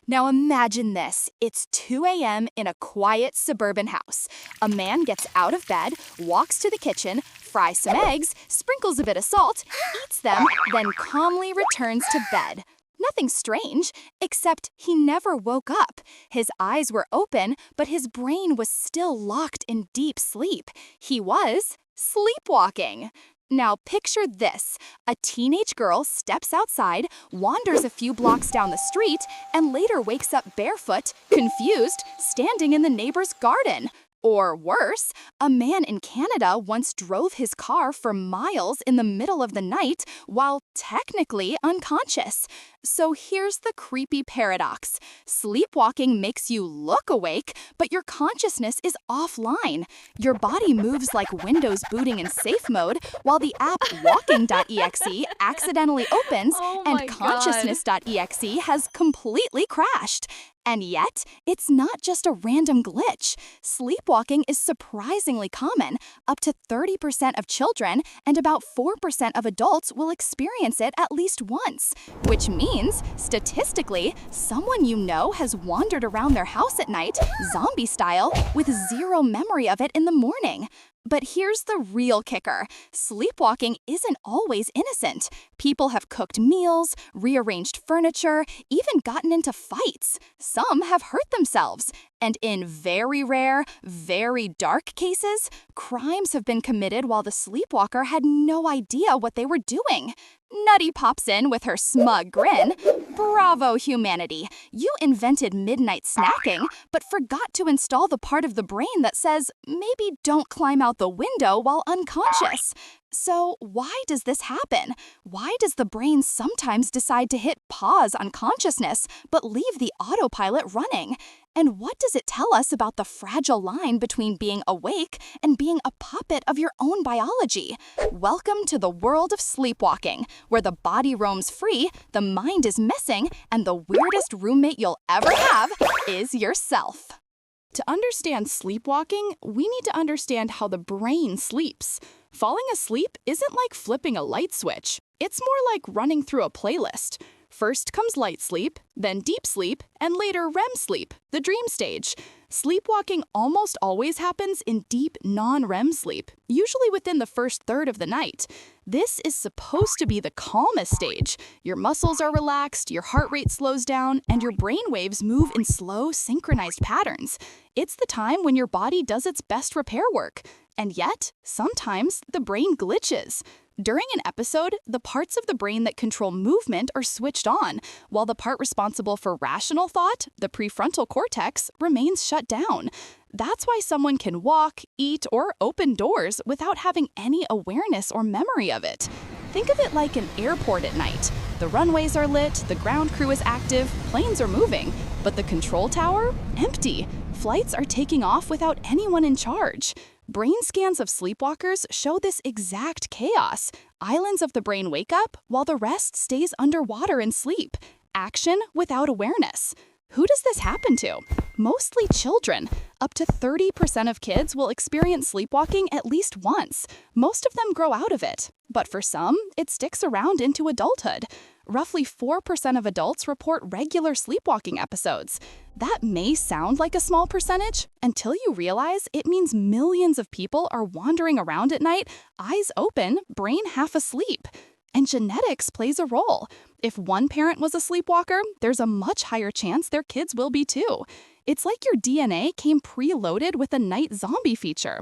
Now imagine this. It's 2 a.m. in a quiet suburban house. A man gets out of bed, walks to the kitchen, fries some eggs, sprinkles a bit of salt, eats them, then calmly returns to bed. Nothing strange, except he never woke up. His eyes were open, but his brain was still locked in deep sleep. He was sleepwalking. Now picture this. A teenage girl steps outside, wanders a few blocks down the street, and later wakes up barefoot, confused, standing in the neighbor's garden. Or worse, a man in Canada once drove his car for miles in the middle of the night while technically unconscious. So here's the creepy paradox. Sleepwalking makes you look awake, but your consciousness is offline. Your body moves like Windows booting in safe mode, while the app walking.exe accidentally opens and consciousness.exe has completely crashed. And yet, it's not just a random glitch. Sleepwalking is surprisingly common. Up to 30% of children and about 4% of adults will experience it at least once, which means, statistically, someone you know has wandered around their house at night, zombie style, with zero memory of it in the morning. But here's the real kicker. Sleepwalking isn't always innocent. People have cooked meals, rearranged furniture, even gotten into fights. Some have hurt themselves. And in very rare, very dark cases, crimes have been committed while the sleepwalker had no idea what they were doing. Nutty pops in with her smug grin. Bravo, humanity. You invented midnight snacking, but forgot to install the part of the brain that says, maybe don't climb out the window while unconscious. So why does this happen? Why does the brain sometimes decide to hit pause on consciousness, but leave the autopilot running? And what does it tell us about the fragile line between being awake and being a puppet of your own biology? Welcome to the world of sleepwalking, where the body roams free, the mind is missing, and the weirdest roommate you'll ever have is yourself. To understand sleepwalking, we need to understand how the brain sleeps. Falling asleep isn't like flipping a light switch. It's more like running through a playlist. First comes light sleep, then deep sleep, and later REM sleep, the dream stage. Sleepwalking almost always happens in deep non-REM sleep, usually within the first third of the night. This is supposed to be the calmest stage. Your muscles are relaxed, your heart rate slows down, and your brain waves move in slow, synchronized patterns. It's the time when your body does its best repair work. And yet, sometimes the brain glitches. During an episode, the parts of the brain that control movement are switched on, while the part responsible for rational thought, the prefrontal cortex, remains shut down. That's why someone can walk, eat, or open doors without having any awareness or memory of it. Think of it like an airport at night. The runways are lit, the ground crew is active, planes are moving, but the control tower? Empty. Flights are taking off without anyone in charge. Brain scans of sleepwalkers show this exact chaos. Islands of the brain wake up, while the rest stays underwater in sleep. Action without awareness. Who does this happen to? Mostly children. Up to 30% of kids will experience sleepwalking at least once. Most of them grow out of it, but for some, it sticks around into adulthood. Roughly 4% of adults report regular sleepwalking episodes. That may sound like a small percentage until you realize it means millions of people are wandering around at night, eyes open, brain half asleep. And genetics plays a role. If one parent was a sleepwalker, there's a much higher chance their kids will be too. It's like your DNA came preloaded with a night zombie feature.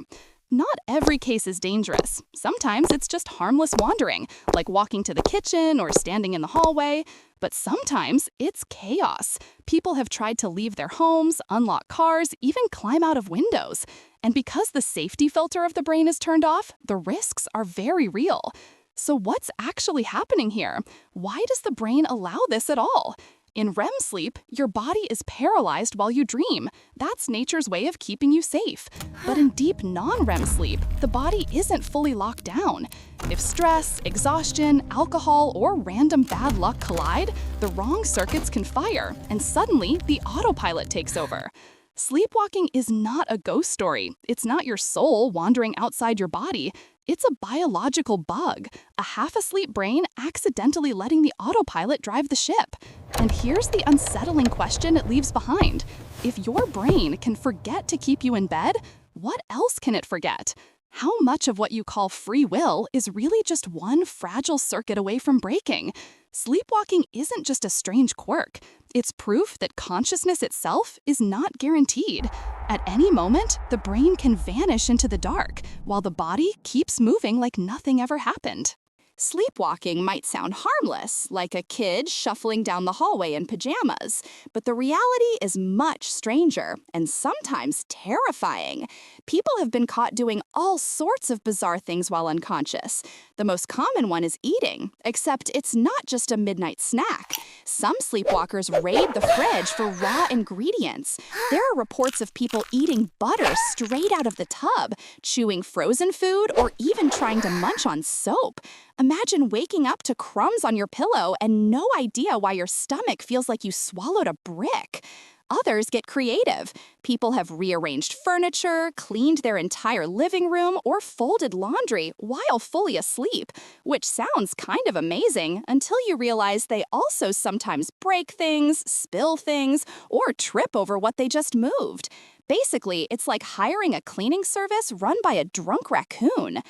Not every case is dangerous. Sometimes it's just harmless wandering, like walking to the kitchen or standing in the hallway. But sometimes it's chaos. People have tried to leave their homes, unlock cars, even climb out of windows. And because the safety filter of the brain is turned off, the risks are very real. So what's actually happening here? Why does the brain allow this at all? In REM sleep, your body is paralyzed while you dream. That's nature's way of keeping you safe. But in deep non-REM sleep, the body isn't fully locked down. If stress, exhaustion, alcohol, or random bad luck collide, the wrong circuits can fire, and suddenly the autopilot takes over. Sleepwalking is not a ghost story. It's not your soul wandering outside your body. It's a biological bug, a half-asleep brain accidentally letting the autopilot drive the ship. And here's the unsettling question it leaves behind. If your brain can forget to keep you in bed, what else can it forget? How much of what you call free will is really just one fragile circuit away from breaking? Sleepwalking isn't just a strange quirk. It's proof that consciousness itself is not guaranteed. At any moment, the brain can vanish into the dark, while the body keeps moving like nothing ever happened. Sleepwalking might sound harmless, like a kid shuffling down the hallway in pajamas, but the reality is much stranger and sometimes terrifying. People have been caught doing all sorts of bizarre things while unconscious. The most common one is eating, except it's not just a midnight snack. Some sleepwalkers raid the fridge for raw ingredients. There are reports of people eating butter straight out of the tub, chewing frozen food, or even trying to munch on soap. Imagine waking up to crumbs on your pillow and no idea why your stomach feels like you swallowed a brick. Others get creative. People have rearranged furniture, cleaned their entire living room, or folded laundry while fully asleep, which sounds kind of amazing until you realize they also sometimes break things, spill things, or trip over what they just moved. Basically, it's like hiring a cleaning service run by a drunk raccoon.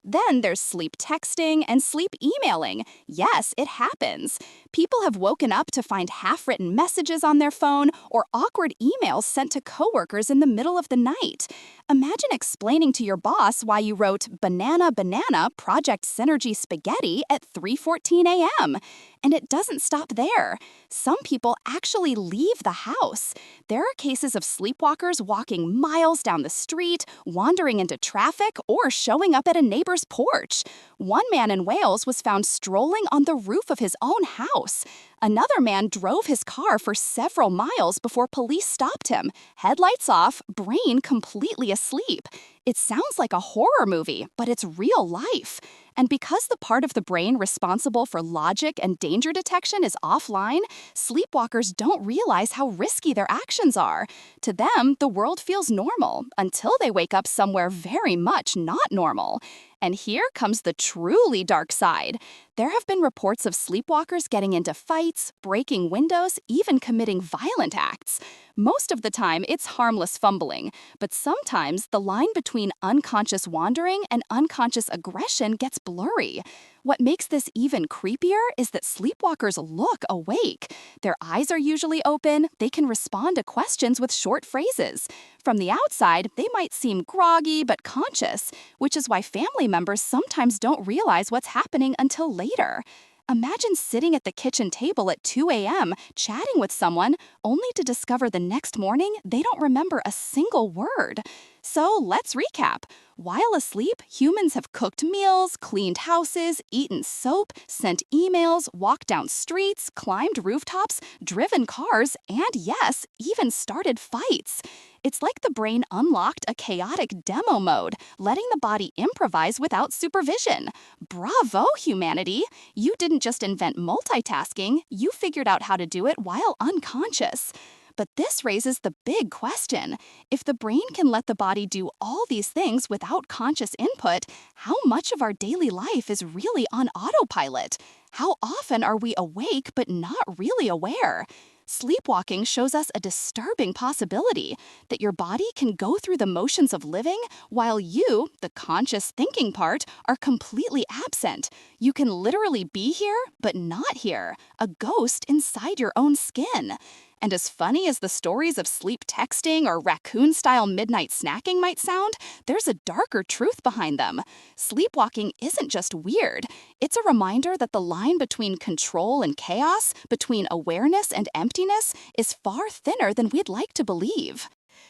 Then there's sleep texting and sleep emailing. Yes, it happens. People have woken up to find half-written messages on their phone or awkward emails sent to coworkers in the middle of the night. Imagine explaining to your boss why you wrote banana banana project synergy spaghetti at 3:14 a.m. And it doesn't stop there. Some people actually leave the house. There are cases of sleepwalkers walking miles down the street, wandering into traffic, or showing up at a neighbor's porch. One man in Wales was found strolling on the roof of his own house. Another man drove his car for several miles before police stopped him, headlights off, brain completely asleep. It sounds like a horror movie, but it's real life. And because the part of the brain responsible for logic and danger detection is offline, sleepwalkers don't realize how risky their actions are. To them, the world feels normal until they wake up somewhere very much not normal. And here comes the truly dark side. There have been reports of sleepwalkers getting into fights, breaking windows, even committing violent acts. Most of the time, it's harmless fumbling, but sometimes the line between unconscious wandering and unconscious aggression gets blurry. What makes this even creepier is that sleepwalkers look awake. Their eyes are usually open, they can respond to questions with short phrases. From the outside, they might seem groggy but conscious, which is why family members sometimes don't realize what's happening until later. Imagine sitting at the kitchen table at 2 a.m. chatting with someone, only to discover the next morning they don't remember a single word. So let's recap. While asleep, humans have cooked meals, cleaned houses, eaten soap, sent emails, walked down streets, climbed rooftops, driven cars, and yes, even started fights. It's like the brain unlocked a chaotic demo mode, letting the body improvise without supervision. Bravo, humanity! You didn't just invent multitasking, you figured out how to do it while unconscious. But this raises the big question. If the brain can let the body do all these things without conscious input, how much of our daily life is really on autopilot? How often are we awake but not really aware? Sleepwalking shows us a disturbing possibility that your body can go through the motions of living while you, the conscious thinking part, are completely absent. You can literally be here, but not here, a ghost inside your own skin. And as funny as the stories of sleep texting or raccoon-style midnight snacking might sound, there's a darker truth behind them. Sleepwalking isn't just weird. It's a reminder that the line between control and chaos, between awareness and emptiness, is far thinner than we'd like to believe.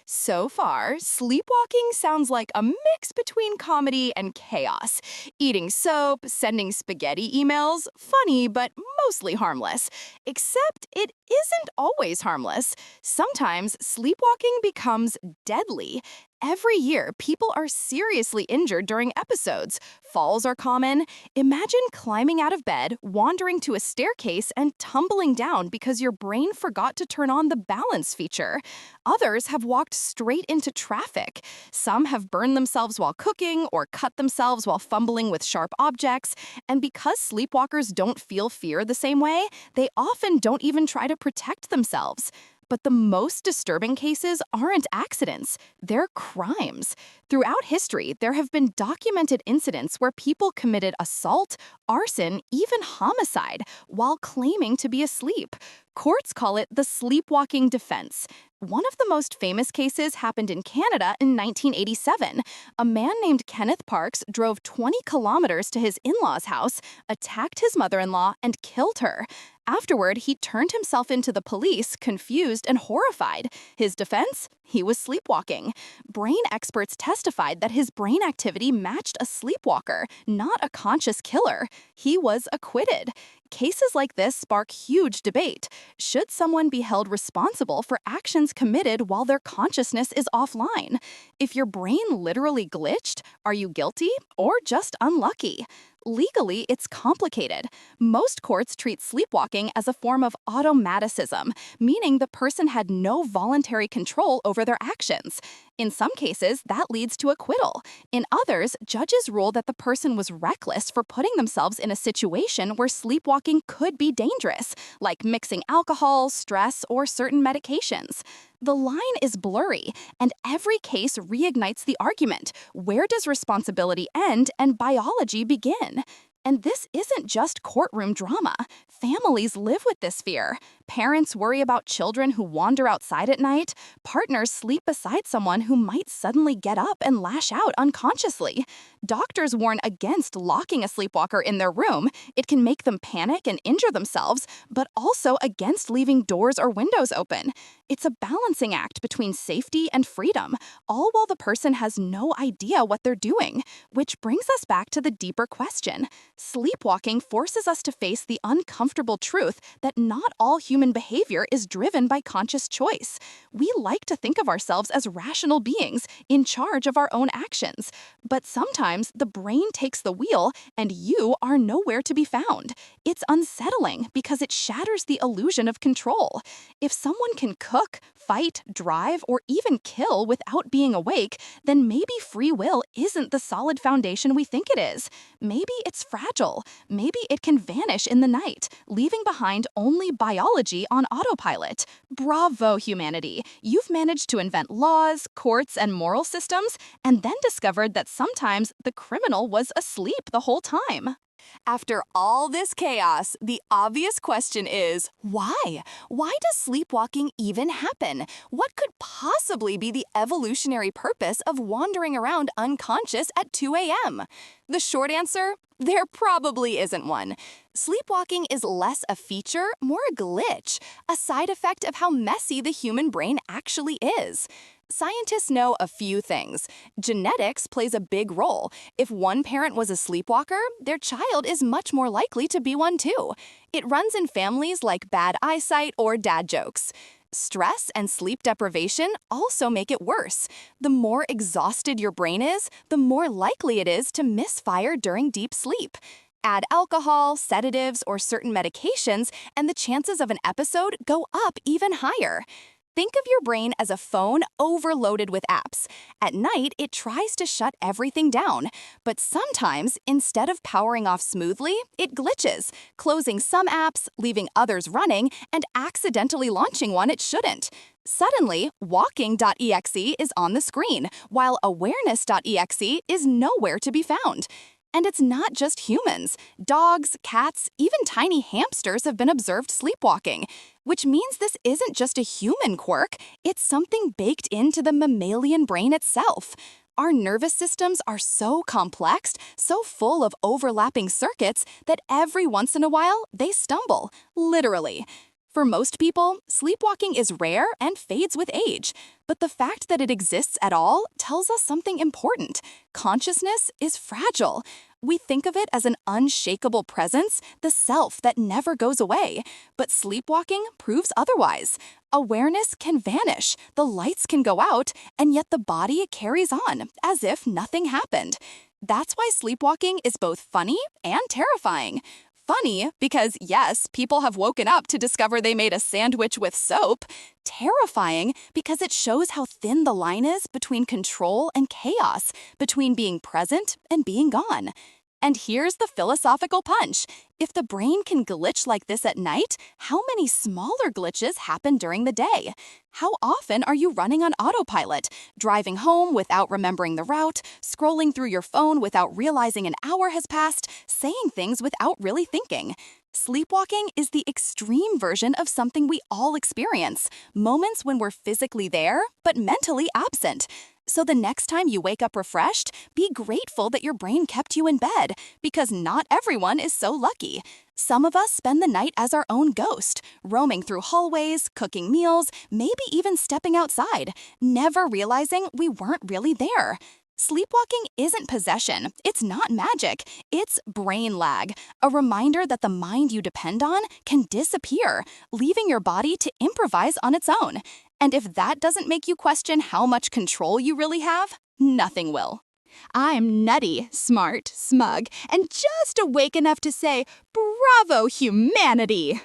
So far, sleepwalking sounds like a mix between comedy and chaos. Eating soap, sending spaghetti emails, funny but mostly harmless. Except it isn't always harmless. Sometimes sleepwalking becomes deadly. Every year, people are seriously injured during episodes. Falls are common. Imagine climbing out of bed, wandering to a staircase, and tumbling down because your brain forgot to turn on the balance feature. Others have walked straight into traffic. Some have burned themselves while cooking or cut themselves while fumbling with sharp objects. And because sleepwalkers don't feel fear the same way, they often don't even try to protect themselves. But the most disturbing cases aren't accidents, they're crimes. Throughout history, there have been documented incidents where people committed assault, arson, even homicide, while claiming to be asleep. Courts call it the sleepwalking defense. One of the most famous cases happened in Canada in 1987. A man named Kenneth Parks drove 20 kilometers to his in-laws' house, attacked his mother-in-law, and killed her. Afterward, he turned himself into the police, confused and horrified. His defense? He was sleepwalking. Brain experts testified that his brain activity matched a sleepwalker, not a conscious killer. He was acquitted. Cases like this spark huge debate. Should someone be held responsible for actions committed while their consciousness is offline? If your brain literally glitched, are you guilty or just unlucky? Legally, it's complicated. Most courts treat sleepwalking as a form of automaticism, meaning the person had no voluntary control over their actions. In some cases, that leads to acquittal. In others, judges rule that the person was reckless for putting themselves in a situation where sleepwalking could be dangerous, like mixing alcohol, stress, or certain medications. The line is blurry, and every case reignites the argument. Where does responsibility end and biology begin? And this isn't just courtroom drama. Families live with this fear. Parents worry about children who wander outside at night. Partners sleep beside someone who might suddenly get up and lash out unconsciously. Doctors warn against locking a sleepwalker in their room. It can make them panic and injure themselves, but also against leaving doors or windows open. It's a balancing act between safety and freedom, all while the person has no idea what they're doing. Which brings us back to the deeper question. Sleepwalking forces us to face the uncomfortable truth that not all human behavior is driven by conscious choice. We like to think of ourselves as rational beings in charge of our own actions, but sometimes the brain takes the wheel and you are nowhere to be found. It's unsettling because it shatters the illusion of control. If someone can cook, fight, drive, or even kill without being awake, then maybe free will isn't the solid foundation we think it is. Maybe it's fragile. Maybe it can vanish in the night, leaving behind only biology on autopilot. Bravo, humanity! You've managed to invent laws, courts, and moral systems, and then discovered that sometimes the criminal was asleep the whole time. After all this chaos, the obvious question is, why? Why does sleepwalking even happen? What could possibly be the evolutionary purpose of wandering around unconscious at 2 a.m.? The short answer? There probably isn't one. Sleepwalking is less a feature, more a glitch, a side effect of how messy the human brain actually is. Scientists know a few things. Genetics plays a big role. If one parent was a sleepwalker, their child is much more likely to be one too. It runs in families like bad eyesight or dad jokes. Stress and sleep deprivation also make it worse. The more exhausted your brain is, the more likely it is to misfire during deep sleep. Add alcohol, sedatives, or certain medications, and the chances of an episode go up even higher. Think of your brain as a phone overloaded with apps. At night, it tries to shut everything down. But sometimes, instead of powering off smoothly, it glitches, closing some apps, leaving others running, and accidentally launching one it shouldn't. Suddenly, walking.exe is on the screen, while awareness.exe is nowhere to be found. And it's not just humans. Dogs, cats, even tiny hamsters have been observed sleepwalking, which means this isn't just a human quirk, it's something baked into the mammalian brain itself. Our nervous systems are so complex, so full of overlapping circuits, that every once in a while, they stumble, literally. For most people, sleepwalking is rare and fades with age. But the fact that it exists at all tells us something important. Consciousness is fragile. We think of it as an unshakable presence, the self that never goes away. But sleepwalking proves otherwise. Awareness can vanish, the lights can go out, and yet the body carries on, as if nothing happened. That's why sleepwalking is both funny and terrifying. Funny because, yes, people have woken up to discover they made a sandwich with soap. Terrifying because it shows how thin the line is between control and chaos, between being present and being gone. And here's the philosophical punch. If the brain can glitch like this at night, how many smaller glitches happen during the day? How often are you running on autopilot, driving home without remembering the route, scrolling through your phone without realizing an hour has passed, saying things without really thinking? Sleepwalking is the extreme version of something we all experience, moments when we're physically there, but mentally absent. So the next time you wake up refreshed, be grateful that your brain kept you in bed, because not everyone is so lucky. Some of us spend the night as our own ghost, roaming through hallways, cooking meals, maybe even stepping outside, never realizing we weren't really there. Sleepwalking isn't possession, it's not magic, it's brain lag, a reminder that the mind you depend on can disappear, leaving your body to improvise on its own. And if that doesn't make you question how much control you really have, nothing will. I'm nutty, smart, smug, and just awake enough to say, "Bravo, humanity!"